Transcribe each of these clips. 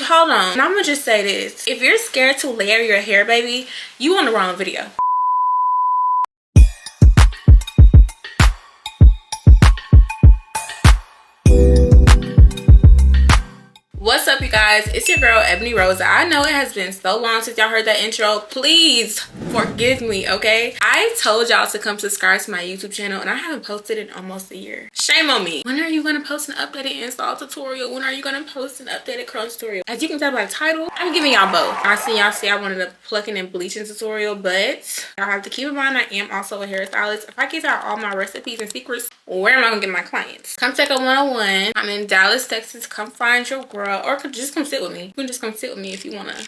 hold on, and I'm gonna just say this. If you're scared to layer your hair, baby, you on the wrong video. What's up, you guys? It's your girl Ebony Rosa. I know it has been so long since y'all heard that intro. Please forgive me, okay? I told y'all to come subscribe to my YouTube channel and I haven't posted in almost a year. Shame on me. When are you gonna post an updated install tutorial? When are you gonna post an updated curl tutorial? As you can tell by the title, I'm giving y'all both. I see y'all say I wanted a plucking and bleaching tutorial, but y'all have to keep in mind I am also a hairstylist. If I give y'all all my recipes and secrets, where am I gonna get my clients? Come take a 101. I'm in Dallas, Texas. Come find your girl, or just come sit with me. You can just come sit with me if you want to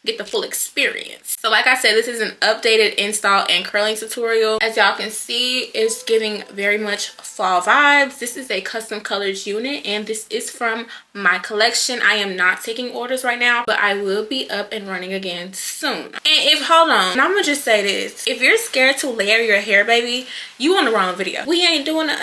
get the full experience. So like I said, this is an updated install and curling tutorial. As y'all can see, it's giving very much fall vibes. This is a custom colors unit and this is from my collection. I am not taking orders right now, but I will be up and running again soon. And hold on, I'm gonna just say this. If you're scared to layer your hair, baby, you on the wrong video. We ain't doing a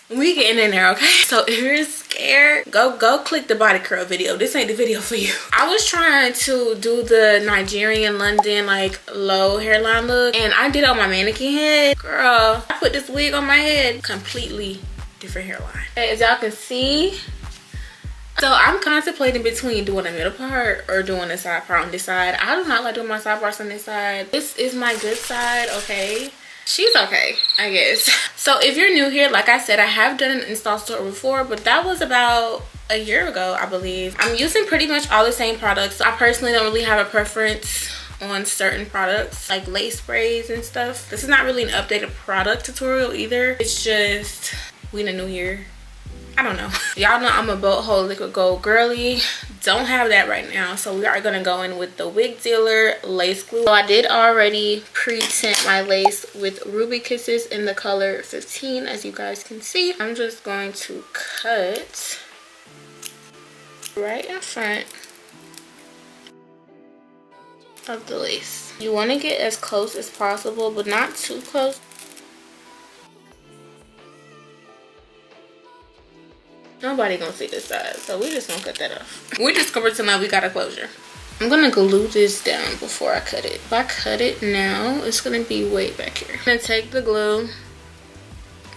we getting in there, okay? So if you're scared, go click the body curl video. This ain't the video for you. I was trying to do the Nigerian London like low hairline look and I did it on my mannequin head. Girl, I put this wig on my head, completely different hairline. As y'all can see, so I'm contemplating between doing a middle part or doing a side part on this side. I do not like doing my side parts on this side. This is my good side, okay? She's okay, I guess. So if you're new here, like I said, I have done an install tutorial before, but that was about a year ago, I believe. I'm using pretty much all the same products. I personally don't really have a preference on certain products like lace sprays and stuff. This is not really an updated product tutorial either. It's just we in a new year. I don't know. Y'all know I'm a boathold liquid gold girly. Don't have that right now, so we are gonna go in with the Wig Dealer lace glue. So I did already pre-tint my lace with Ruby Kisses in the color 15, as you guys can see. I'm just going to cut right in front of the lace. You want to get as close as possible, but not too close. Nobody gonna see this side, so we just gonna cut that off. We just gonna pretend like we got a closure. I'm gonna glue this down before I cut it. If I cut it now, it's gonna be way back here. I'm gonna take the glue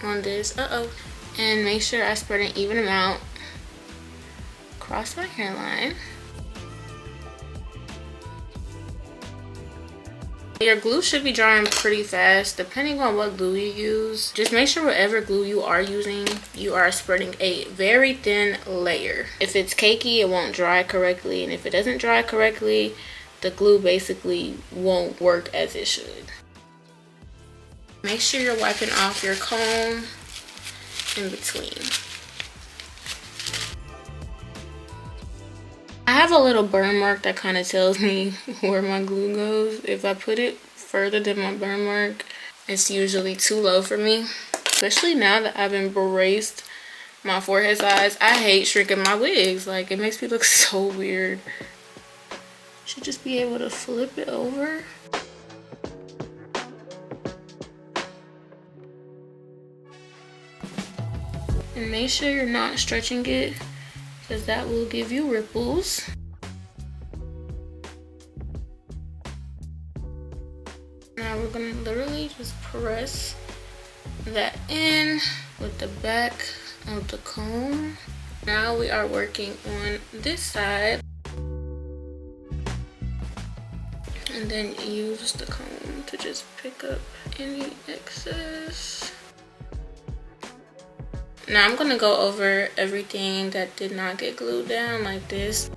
on this, and make sure I spread an even amount across my hairline. Your glue should be drying pretty fast depending on what glue you use. Just make sure whatever glue you are using, you are spreading a very thin layer. If it's cakey, it won't dry correctly, and if it doesn't dry correctly, the glue basically won't work as it should. Make sure you're wiping off your comb in between. I have a little burn mark that kind of tells me where my glue goes. If I put it further than my burn mark, it's usually too low for me. Especially now that I've embraced my forehead size. I hate shrinking my wigs. Like, it makes me look so weird. Should just be able to flip it over. And make sure you're not stretching it, because that will give you ripples. Now we're gonna literally just press that in with the back of the comb. Now we are working on this side. And then use the comb to just pick up any excess. Now I'm gonna go over everything that did not get glued down like this.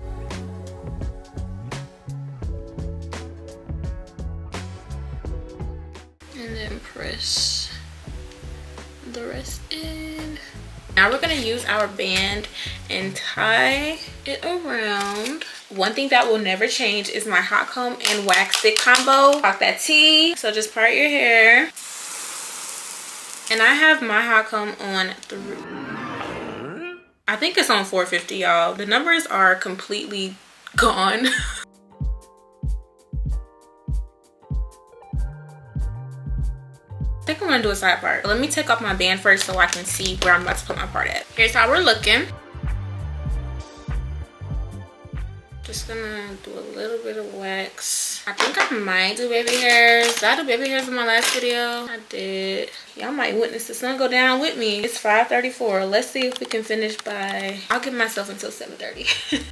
And then press the rest in. Now we're gonna use our band and tie it around. One thing that will never change is my hot comb and wax stick combo. Rock that tea. So just part your hair. And I have my hot comb on I think it's on 450, y'all. The numbers are completely gone. I think I'm gonna do a side part. Let me take off my band first so I can see where I'm about to put my part at. Here's how we're looking. Just gonna do a little bit of wax. I think I might do baby hairs. Did I do baby hairs in my last video? I did. Y'all might witness the sun go down with me. It's 5:34. Let's see if we can finish by... I'll give myself until 7:30.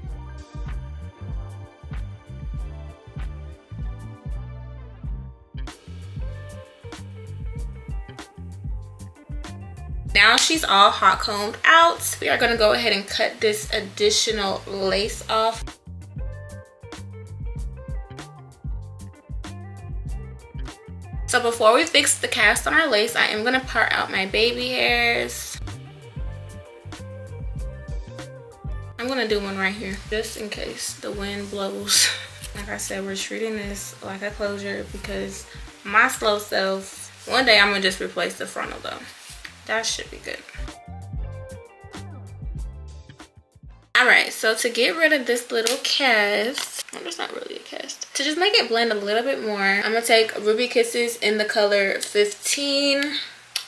Now she's all hot combed out, we are gonna go ahead and cut this additional lace off. So before we fix the cast on our lace, I am gonna part out my baby hairs. I'm gonna do one right here, just in case the wind blows. Like I said, we're treating this like a closure because my slow self, one day I'm gonna just replace the frontal though. That should be good. All right, so to get rid of this little cast, well, it's not really a cast. To just make it blend a little bit more, I'm gonna take Ruby Kisses in the color 15,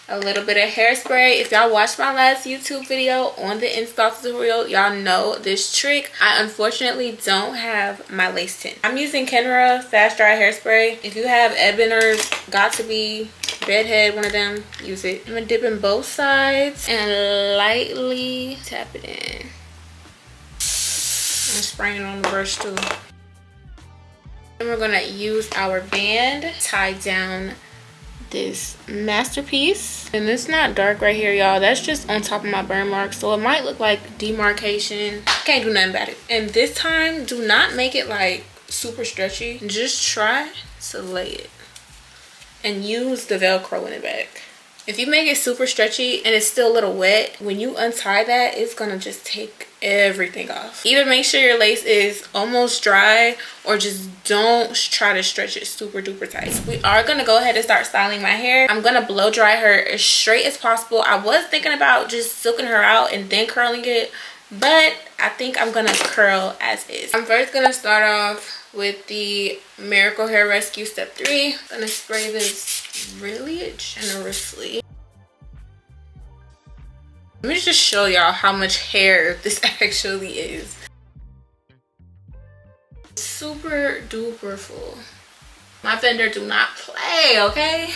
a little bit of hairspray. If y'all watched my last YouTube video on the install tutorial, y'all know this trick. I unfortunately don't have my lace tint. I'm using Kenra Fast Dry Hairspray. If you have Ebony or Got To Be, Bedhead, one of them, use it. I'm gonna dip in both sides and lightly tap it in. I'm spraying it on the brush too. Then we're gonna use our band, tie down this masterpiece. And it's not dark right here, y'all. That's just on top of my burn mark, so it might look like demarcation. Can't do nothing about it. And this time, do not make it like super stretchy. Just try to lay it and use the Velcro in the back. If you make it super stretchy and it's still a little wet, when you untie that, it's gonna just take everything off. Either make sure your lace is almost dry or just don't try to stretch it super duper tight. We are gonna go ahead and start styling my hair. I'm gonna blow dry her as straight as possible. I was thinking about just silking her out and then curling it, but I think I'm gonna curl as is. I'm first gonna start off with the Miracle Hair Rescue Step 3. I'm gonna spray this really generously. Let me just show y'all how much hair this actually is. Super duper full. My vendor do not play, okay?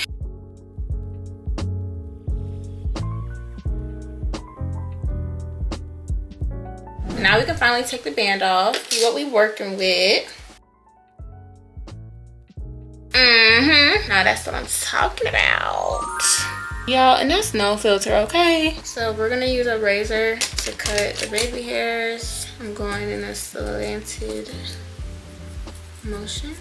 Now we can finally take the band off. See what we working with. Now that's what I'm talking about. Y'all, and that's no filter, okay? So we're gonna use a razor to cut the baby hairs. I'm going in a slanted motion.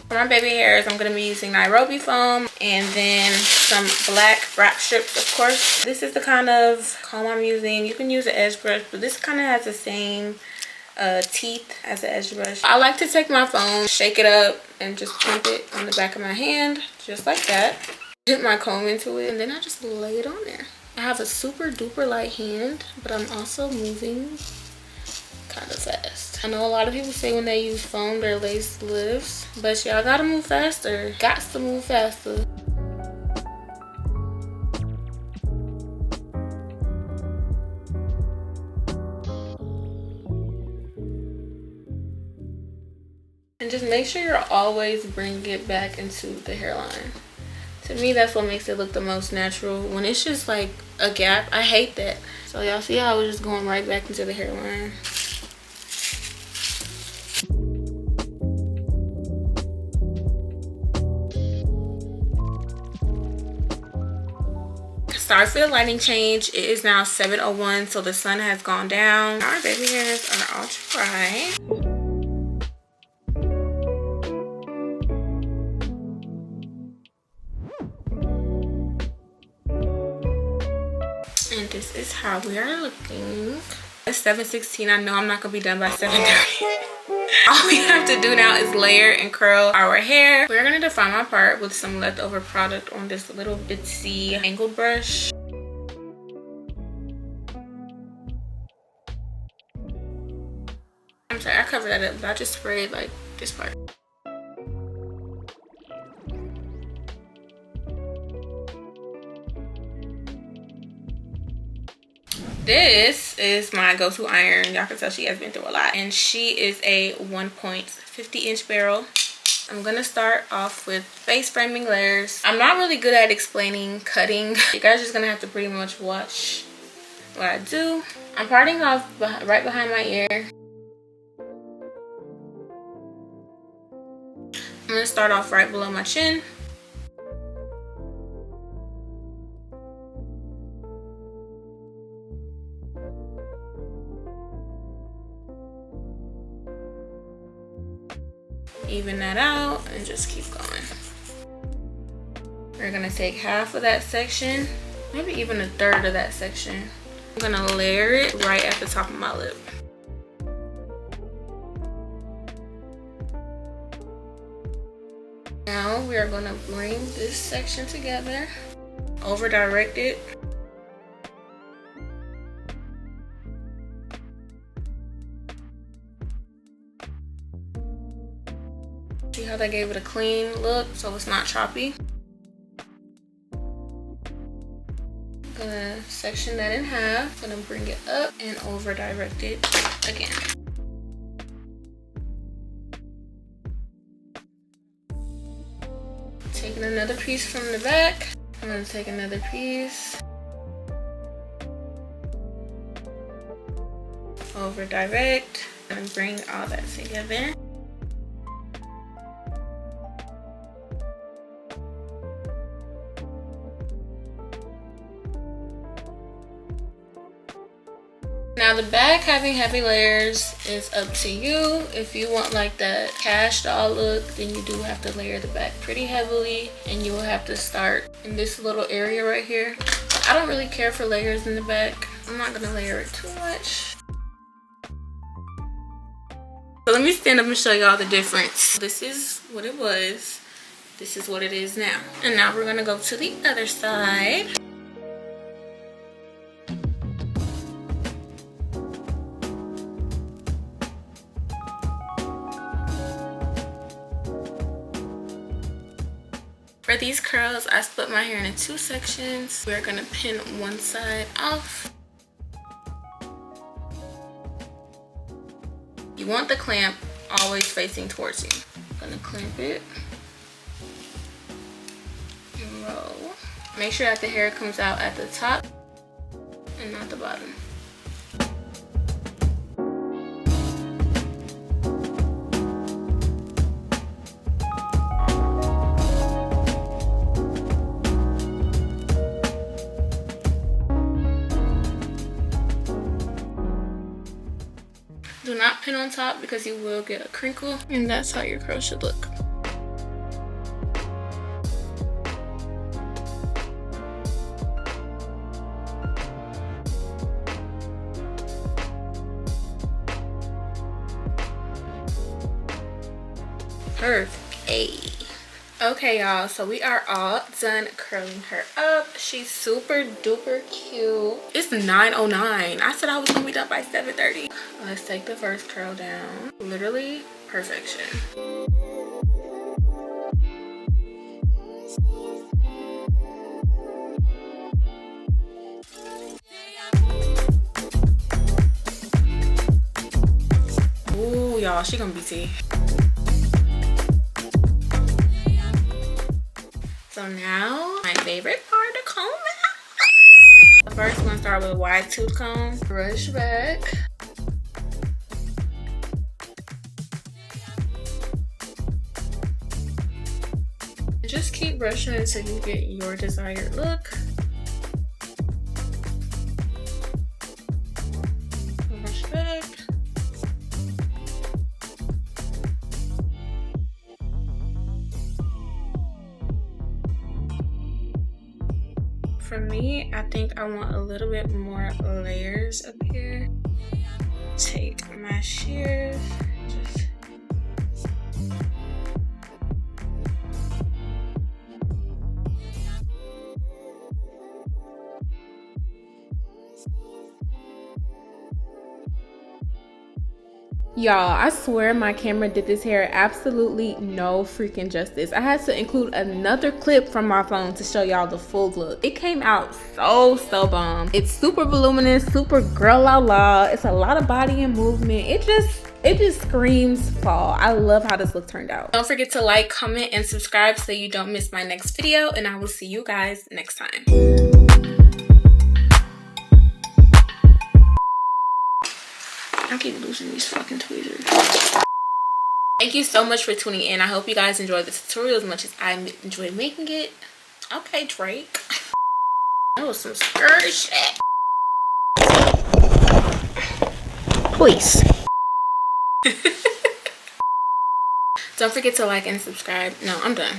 For my baby hairs, I'm gonna be using Nairobi foam and then some black wrap strips, of course. This is the kind of comb I'm using. You can use an edge brush, but this kind of has the same teeth as an edge brush. I like to take my foam, shake it up, and just pump it on the back of my hand, just like that. Dip my comb into it, and then I just lay it on there. I have a super duper light hand, but I'm also moving kind of fast. I know a lot of people say when they use foam, their lace lifts, but y'all gotta move faster. Got to move faster. And just make sure you're always bringing it back into the hairline. To me, that's what makes it look the most natural. When it's just like a gap, I hate that. So y'all see how I was just going right back into the hairline. Sorry for the lighting change. It is now 7:01, so the sun has gone down. Our baby hairs are all dry. And this is how we are looking. It's 7:16. I know I'm not gonna be done by 7:30. All we have to do now is layer and curl our hair. We're gonna define my part with some leftover product on this little bitsy angled brush. I'm sorry, I covered that up, but I just sprayed like this part. This is my go-to iron. Y'all can tell she has been through a lot. And she is a 1.50 inch barrel. I'm gonna start off with face framing layers. I'm not really good at explaining cutting. You guys are just gonna have to pretty much watch what I do. I'm parting off right behind my ear. I'm gonna start off right below my chin. Even that out and just keep going. We're gonna take half of that section, maybe even a third of that section. I'm gonna layer it right at the top of my lip. Now we are gonna bring this section together, over direct it. See how that gave it a clean look so it's not choppy? I'm gonna section that in half. I'm gonna bring it up and over direct it again. Taking another piece from the back. I'm gonna take another piece. Over direct and bring all that together. Now the back having heavy layers is up to you. If you want like that cash doll look, then you do have to layer the back pretty heavily, and you will have to start in this little area right here. I don't really care for layers in the back. I'm not gonna layer it too much. So let me stand up and show y'all the difference. This is what it was. This is what it is now. And now we're gonna go to the other side. For these curls, I split my hair into 2 sections. We're gonna pin one side off. You want the clamp always facing towards you. I'm gonna clamp it and roll. Make sure that the hair comes out at the top and not the bottom. Do not pin on top because you will get a crinkle, and that's how your curl should look. Perfect. Okay y'all, so we are all done curling her up. She's super duper cute. It's 9:09. I said I was gonna be done by 7:30. Let's take the first curl down. Literally perfection. Ooh, y'all, she gonna be tea. So now, my favorite part to comb out. First, I'm gonna start with a wide tooth comb. Brush back. Just keep brushing until you get your desired look. Brush back. For me, I think I want a little bit more layers up here. Take my shears, just Y'all, I swear my camera did this hair absolutely no freaking justice. I had to include another clip from my phone to show y'all the full look. It came out so bomb. It's super voluminous, super girl la. It's a lot of body and movement. It just screams fall. I love how this look turned out. Don't forget to like, comment, and subscribe so you don't miss my next video, and I will see you guys next time. I keep losing these fucking tweezers. Thank you so much for tuning in. I hope you guys enjoyed the tutorial as much as I enjoyed making it. Okay, Drake. That was some skirt shit. Please. Don't forget to like and subscribe. No, I'm done.